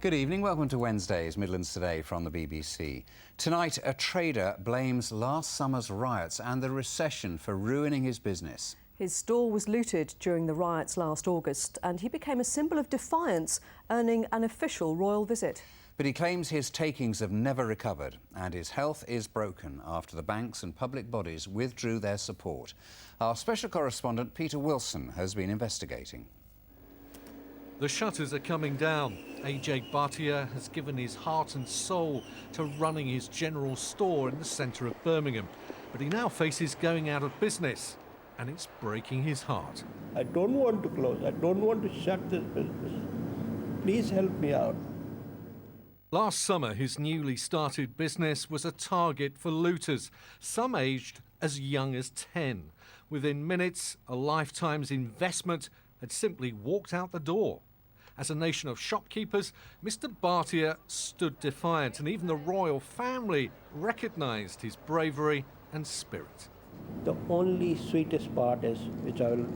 Good evening, welcome to Wednesday's Midlands Today from the BBC. Tonight, a trader blames last summer's riots and the recession for ruining his business. His store was looted during the riots last August and he became a symbol of defiance, earning an official royal visit. But he claims his takings have never recovered and his health is broken after the banks and public bodies withdrew their support. Our special correspondent Peter Wilson has been investigating. The shutters are coming down. AJ Bhatia has given his heart and soul to running his general store in the centre of Birmingham. But he now faces going out of business, and it's breaking his heart. I don't want to close. I don't want to shut this business. Please help me out. Last summer, his newly started business was a target for looters, some aged as young as 10. Within minutes, a lifetime's investment had simply walked out the door. As a nation of shopkeepers, Mr. Bhatia stood defiant, and even the royal family recognised his bravery and spirit. The only sweetest part is, which I will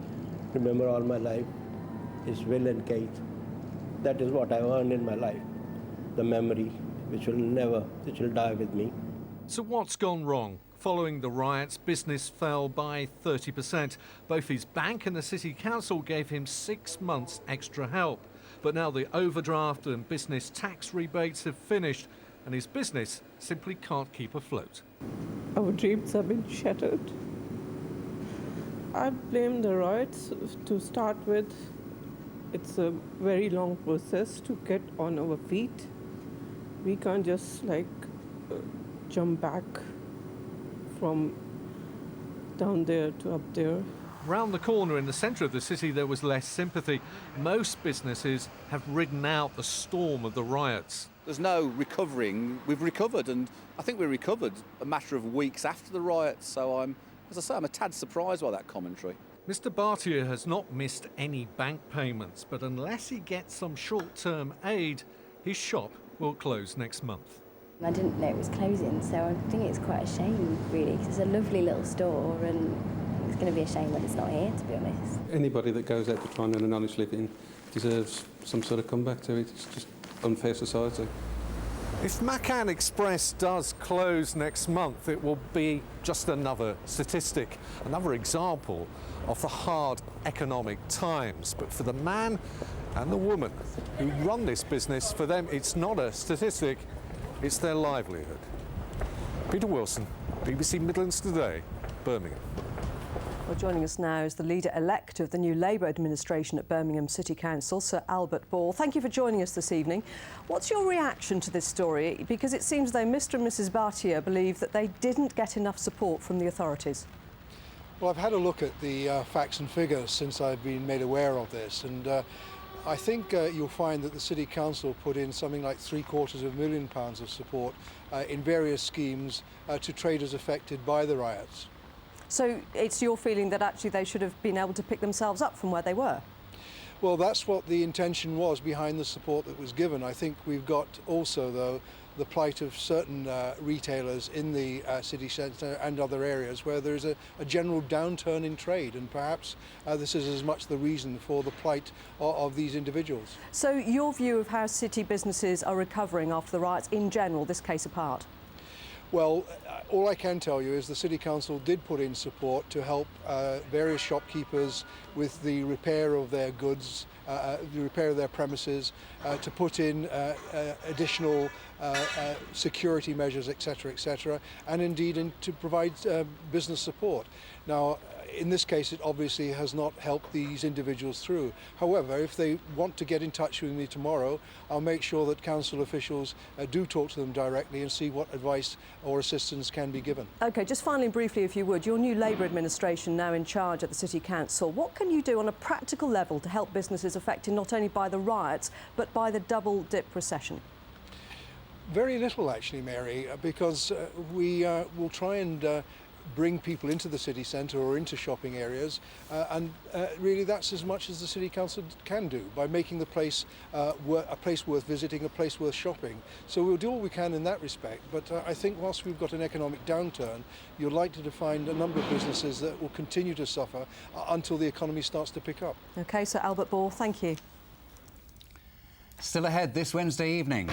remember all my life, is Will and Kate. That is what I earned in my life. The memory, which will die with me. So what's gone wrong? Following the riots, business fell by 30%. Both his bank and the City Council gave him 6 months extra help. But now the overdraft and business tax rebates have finished and his business simply can't keep afloat. Our dreams have been shattered. I blame the riots to start with. It's a very long process to get on our feet. We can't just jump back from down there to up there. Round the corner in the centre of the city there was less sympathy. Most businesses have ridden out the storm of the riots. There's no recovering. We've recovered, and I think we recovered a matter of weeks after the riots, so I'm a tad surprised by that commentary. Mr. Bhatia has not missed any bank payments, but unless he gets some short-term aid, his shop will close next month. I didn't know it was closing, so I think it's quite a shame, really, because it's a lovely little store and it's going to be a shame when it's not here, to be honest. Anybody that goes out to try and earn an honest living deserves some sort of comeback to it. It's just unfair society. If Macan Express does close next month, it will be just another statistic, another example of the hard economic times. But for the man and the woman who run this business, for them it's not a statistic, it's their livelihood. Peter Wilson, BBC Midlands Today, Birmingham. Well, joining us now is the leader-elect of the new Labour administration at Birmingham City Council, Sir Albert Ball. Thank you for joining us this evening. What's your reaction to this story? Because it seems though Mr and Mrs Bhatia believe that they didn't get enough support from the authorities. Well, I've had a look at the facts and figures since I've been made aware of this, and I think you'll find that the City Council put in something like £750,000 of support in various schemes to traders affected by the riots. So it's your feeling that actually they should have been able to pick themselves up from where they were? Well, that's what the intention was behind the support that was given. I think we've got also, though, the plight of certain retailers in the city centre and other areas where there's a general downturn in trade, and perhaps this is as much the reason for the plight of these individuals. So your view of how city businesses are recovering after the riots in general, this case apart? Well, all I can tell you is the City Council did put in support to help various shopkeepers with the repair of their goods, the repair of their premises, to put in additional security measures, etc., and indeed to provide business support. Now, in this case, it obviously has not helped these individuals through. However, if they want to get in touch with me tomorrow, I'll make sure that council officials do talk to them directly and see what advice or assistance can be given. OK, just finally and briefly, if you would, your new Labour administration now in charge at the City Council, what can you do on a practical level to help businesses affected not only by the riots, but by the double-dip recession? Very little, actually, Mary, because we will try and bring people into the city centre or into shopping areas, and really that's as much as the City Council can do by making the place a place worth visiting, a place worth shopping. So we'll do all we can in that respect, but I think whilst we've got an economic downturn, you're likely to find a number of businesses that will continue to suffer until the economy starts to pick up. OK, so Albert Ball, thank you. Still ahead this Wednesday evening.